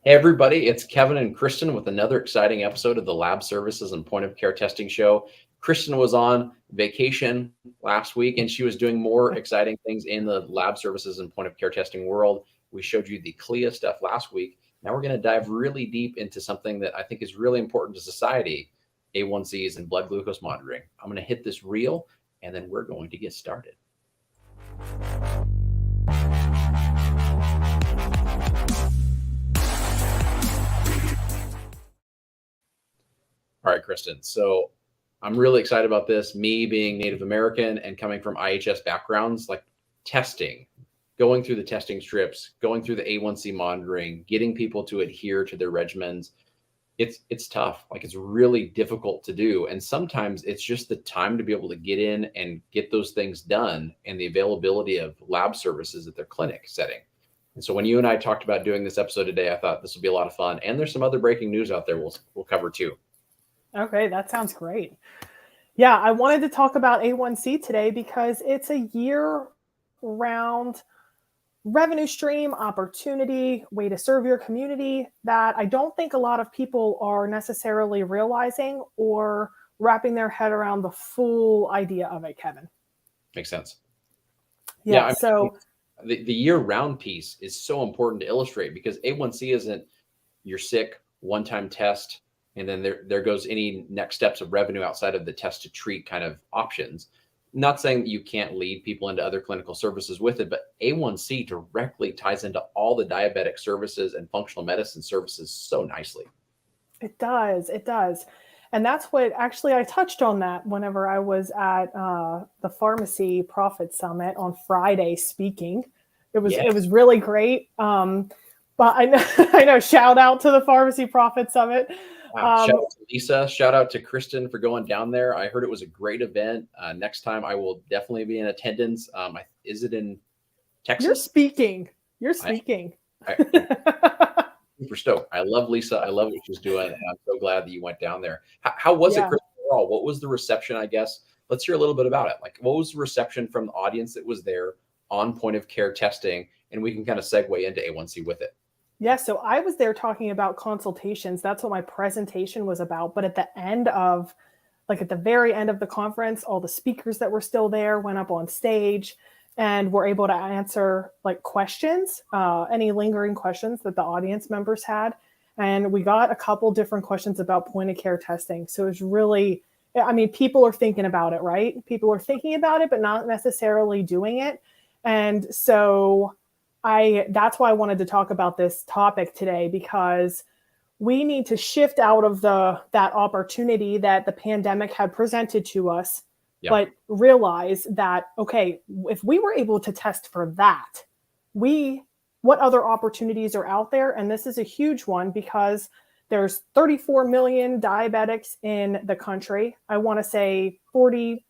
Hey, everybody, it's Kevin and Kristen with another exciting episode of the Lab Services and Point of Care Testing Show. Kristen was on vacation last week and she was doing more exciting things in the lab services and point of care testing world. We showed you the CLIA stuff last week. Now we're going to dive really deep into something that I think is really important to society, A1Cs and blood glucose monitoring. I'm going to hit this reel and then we're going to get started. All right, Kristen. So I'm really excited about this. Me being Native American and coming from IHS backgrounds, like testing, going through the testing strips, going through the A1C monitoring, getting people to adhere to their regimens. It's tough. Like it's really difficult to do. And sometimes it's just the time to be able to get in and get those things done and the availability of lab services at their clinic setting. And so when you and I talked about doing this episode today, I thought this would be a lot of fun. And there's some other breaking news out there we'll cover too. Okay, that sounds great. Yeah, I wanted to talk about A1C today because it's a year-round revenue stream, opportunity, way to serve your community that I don't think a lot of people are necessarily realizing or wrapping their head around the full idea of it, Kevin. Makes sense. Yeah, so the year-round piece is so important to illustrate because A1C isn't you're sick, one-time test, and then there goes any next steps of revenue outside of the test to treat kind of options. Not saying that you can't lead people into other clinical services with it, but A1C directly ties into all the diabetic services and functional medicine services so nicely. It does. It does. And that's what actually I touched on that whenever I was at the Pharmacy Profit Summit on Friday speaking. It was really great. But I know, shout out to the Pharmacy Profit Summit. Shout out to Lisa. Shout out to Kristen for going down there. I heard it was a great event. Next time I will definitely be in attendance. Is it in Texas? You're speaking. I'm super stoked. I love Lisa. I love what she's doing. And I'm so glad that you went down there. How was it, Kristen, overall? What was the reception, I guess? Let's hear a little bit about it. Like, what was the reception from the audience that was there on point of care testing? And we can kind of segue into A1C with it. Yeah, so I was there talking about consultations. That's what my presentation was about. But at the very end of the conference, all the speakers that were still there went up on stage and were able to answer like questions, any lingering questions that the audience members had. And we got a couple different questions about point of care testing. So it was really, people are thinking about it, right? People are thinking about it, but not necessarily doing it. And so that's why I wanted to talk about this topic today, because we need to shift out of that opportunity that the pandemic had presented to us, but realize that, okay, if we were able to test for that, what other opportunities are out there? And this is a huge one because there's 34 million diabetics in the country. I want to say 45%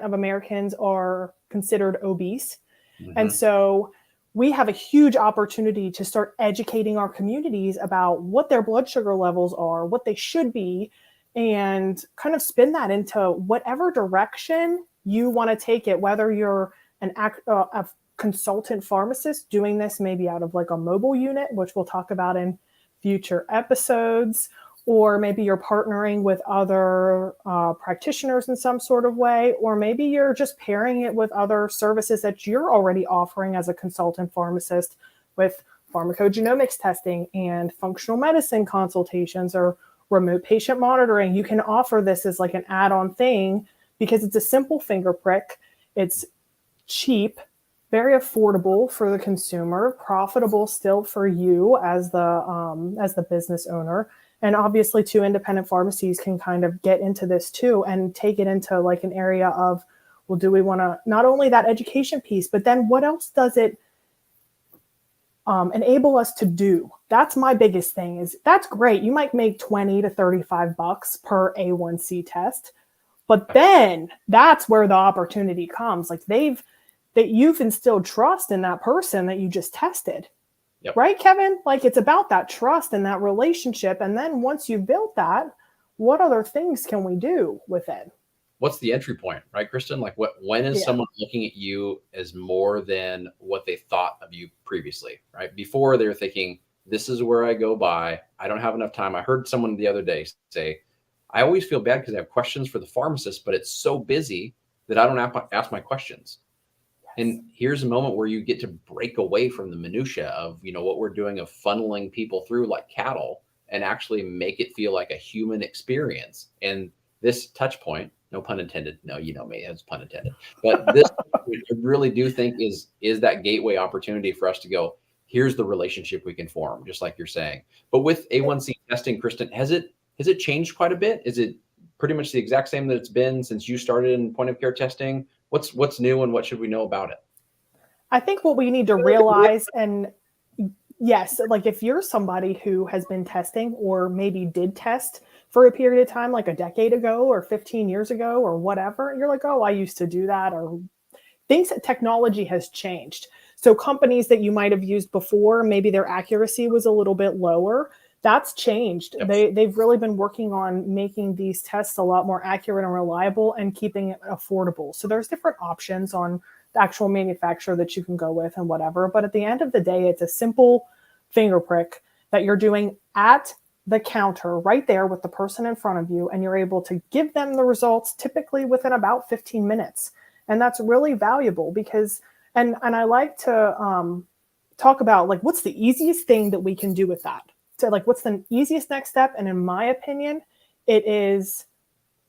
of Americans are considered obese. Mm-hmm. And so we have a huge opportunity to start educating our communities about what their blood sugar levels are, what they should be, and kind of spin that into whatever direction you want to take it, whether you're a consultant pharmacist doing this maybe out of like a mobile unit, which we'll talk about in future episodes, or maybe you're partnering with other practitioners in some sort of way, or maybe you're just pairing it with other services that you're already offering as a consultant pharmacist with pharmacogenomics testing and functional medicine consultations or remote patient monitoring. You can offer this as like an add-on thing because it's a simple finger prick. It's cheap, very affordable for the consumer, profitable still for you as the business owner. And obviously, two independent pharmacies can kind of get into this too and take it into like an area of, well, do we want to not only that education piece, but then what else does it enable us to do? That's my biggest thing. Is that's great. You might make $20 to $35 per A1C test, but then that's where the opportunity comes. Like that you've instilled trust in that person that you just tested. Yep. Right, Kevin? Like it's about that trust and that relationship. And then once you've built that, what other things can we do with it? What's the entry point, right, Kristen? Like when is someone looking at you as more than what they thought of you previously, right? Before they were thinking, This is where I go by. I don't have enough time. I heard someone the other day say, I always feel bad because I have questions for the pharmacist, but it's so busy that I don't ask my questions. And here's a moment where you get to break away from the minutia of, what we're doing of funneling people through like cattle, and actually make it feel like a human experience. And this touch point, no pun intended. No, you know me, it's pun intended. But this, I really do think is that gateway opportunity for us to go, here's the relationship we can form, just like you're saying. But with A1C testing, Kristen, has it changed quite a bit? Is it pretty much the exact same that it's been since you started in point of care testing? What's new, and what should we know about it? I think what we need to realize, and yes, like if you're somebody who has been testing or maybe did test for a period of time, like a decade ago or 15 years ago or whatever, you're like, oh, I used to do that, or things that technology has changed. So companies that you might have used before, maybe their accuracy was a little bit lower. That's changed. Yep. They've really been working on making these tests a lot more accurate and reliable and keeping it affordable. So there's different options on the actual manufacturer that you can go with and whatever. But at the end of the day, it's a simple finger prick that you're doing at the counter right there with the person in front of you, and you're able to give them the results typically within about 15 minutes. And that's really valuable because, and I like to talk about like, what's the easiest thing that we can do with that? So like, what's the easiest next step? And in my opinion, it is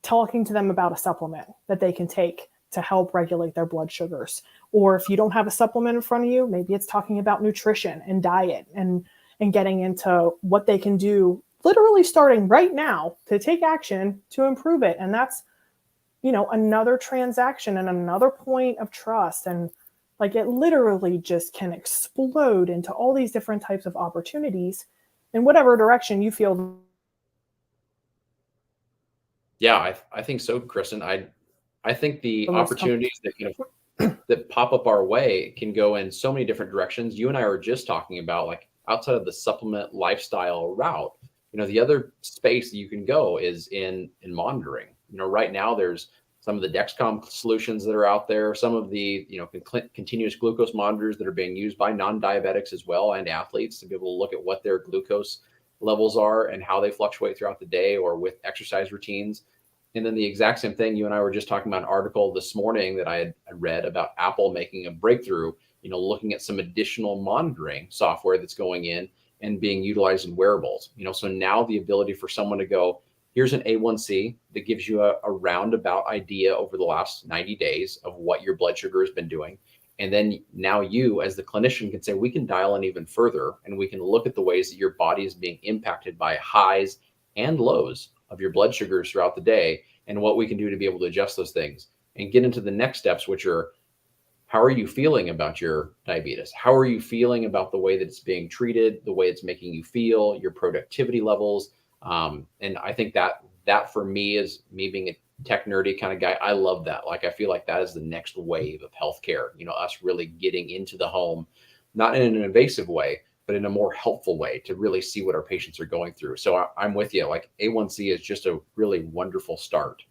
talking to them about a supplement that they can take to help regulate their blood sugars. Or if you don't have a supplement in front of you, maybe it's talking about nutrition and diet and getting into what they can do literally starting right now to take action to improve it. And that's, another transaction and another point of trust. And like, it literally just can explode into all these different types of opportunities in whatever direction you feel. Yeah, I think so, Kristen. I think the opportunities that that pop up our way can go in so many different directions. You and I were just talking about, like, outside of the supplement lifestyle route, the other space that you can go is in monitoring. Right now there's some of the Dexcom solutions that are out there, some of the continuous glucose monitors that are being used by non-diabetics as well, and athletes, to be able to look at what their glucose levels are and how they fluctuate throughout the day or with exercise routines. And then the exact same thing, you and I were just talking about an article this morning that I had read about Apple making a breakthrough, looking at some additional monitoring software that's going in and being utilized in wearables. So now the ability for someone to go, here's an A1C that gives you a roundabout idea over the last 90 days of what your blood sugar has been doing. And then now you, as the clinician, can say, we can dial in even further, and we can look at the ways that your body is being impacted by highs and lows of your blood sugars throughout the day, and what we can do to be able to adjust those things and get into the next steps, which are, how are you feeling about your diabetes? How are you feeling about the way that it's being treated, the way it's making you feel, your productivity levels? And I think that for me, is me being a tech nerdy kind of guy, I love that. Like, I feel like that is the next wave of healthcare, us really getting into the home, not in an invasive way, but in a more helpful way to really see what our patients are going through. So I'm with you. Like, A1C is just a really wonderful start.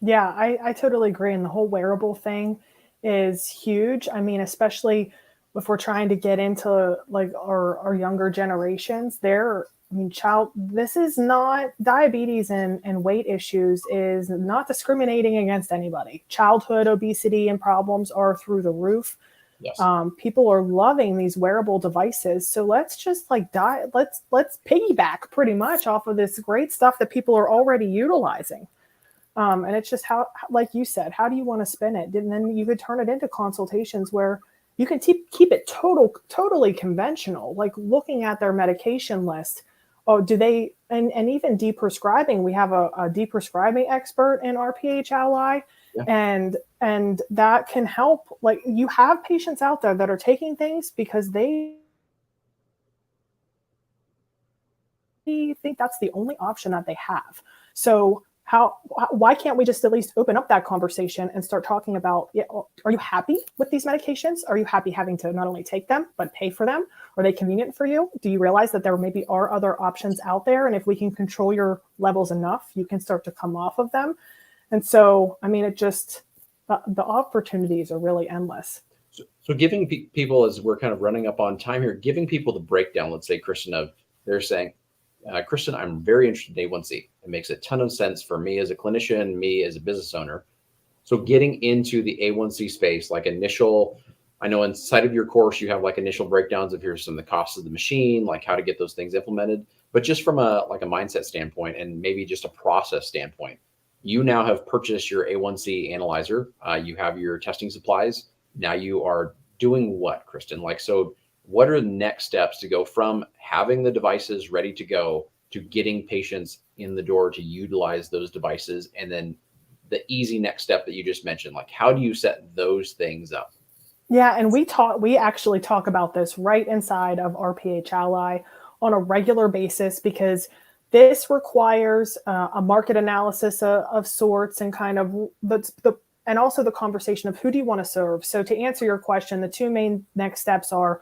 Yeah, I totally agree. And the whole wearable thing is huge. I mean, especially if we're trying to get into like our younger generations, this is not, diabetes and weight issues is not discriminating against anybody. Childhood obesity and problems are through the roof. Yes. People are loving these wearable devices. So let's just let's piggyback pretty much off of this great stuff that people are already utilizing. And it's just how, like you said, how do you want to spin it? And then you could turn it into consultations where you can keep it totally conventional, like looking at their medication list. Oh, do they, and even deprescribing, we have a deprescribing expert in RPH Ally. Yeah. And that can help. Like, you have patients out there that are taking things because they think that's the only option that they have. So why can't we just at least open up that conversation and start talking about, are you happy with these medications? Are you happy having to not only take them, but pay for them? Are they convenient for you? Do you realize that there maybe are other options out there? And if we can control your levels enough, you can start to come off of them. And so, I mean, the opportunities are really endless. So giving people, as we're kind of running up on time here, giving people the breakdown, let's say, Kristen, of they're saying, Kristen, I'm very interested in A1C. It makes a ton of sense for me as a clinician, me as a business owner. So getting into the A1C space, like initial, I know inside of your course, you have like initial breakdowns of here's some of the costs of the machine, like how to get those things implemented. But just from a mindset standpoint and maybe just a process standpoint, you now have purchased your A1C analyzer. You have your testing supplies. Now you are doing what, Kristen? Like, so what are the next steps to go from having the devices ready to go to getting patients in the door to utilize those devices? And then the easy next step that you just mentioned, like how do you set those things up? Yeah, and we actually talk about this right inside of RPH Ally on a regular basis, because this requires a market analysis of sorts, and kind of and also the conversation of who do you want to serve. So to answer your question, the two main next steps are,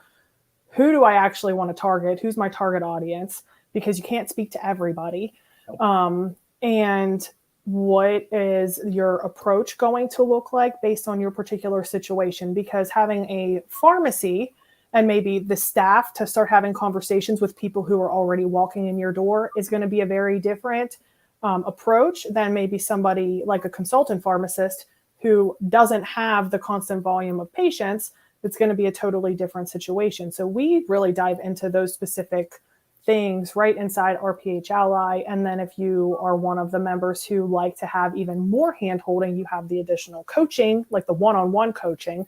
who do I actually want to target? Who's my target audience? Because you can't speak to everybody. And what is your approach going to look like based on your particular situation? Because having a pharmacy and maybe the staff to start having conversations with people who are already walking in your door is going to be a very different approach than maybe somebody like a consultant pharmacist who doesn't have the constant volume of patients. It's going to be a totally different situation. So we really dive into those specific things right inside RPH Ally. And then if you are one of the members who like to have even more hand-holding, you have the additional coaching, like the one-on-one coaching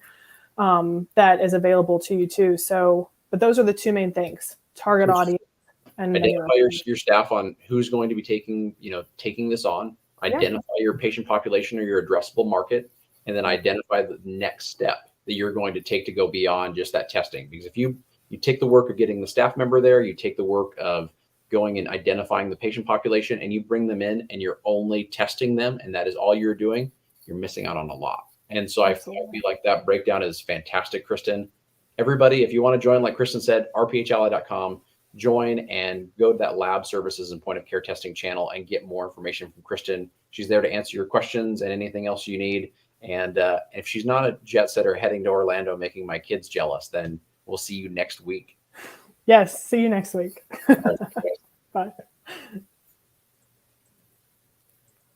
that is available to you too. So, but those are the two main things: target audience and identify your staff on who's going to be taking this on, identify your patient population or your addressable market, and then identify the next step that you're going to take to go beyond just that testing. Because if you take the work of getting the staff member there, you take the work of going and identifying the patient population, and you bring them in and you're only testing them, and that is all you're doing, you're missing out on a lot. And so I feel like that breakdown is fantastic, Kristen. Everybody, if you want to join, like Kristen said, rphally.com, join and go to that lab services and point of care testing channel and get more information from Kristen. She's there to answer your questions and anything else you need. And if she's not a jet setter heading to Orlando making my kids jealous, then we'll see you next week. Yes, see you next week. Bye.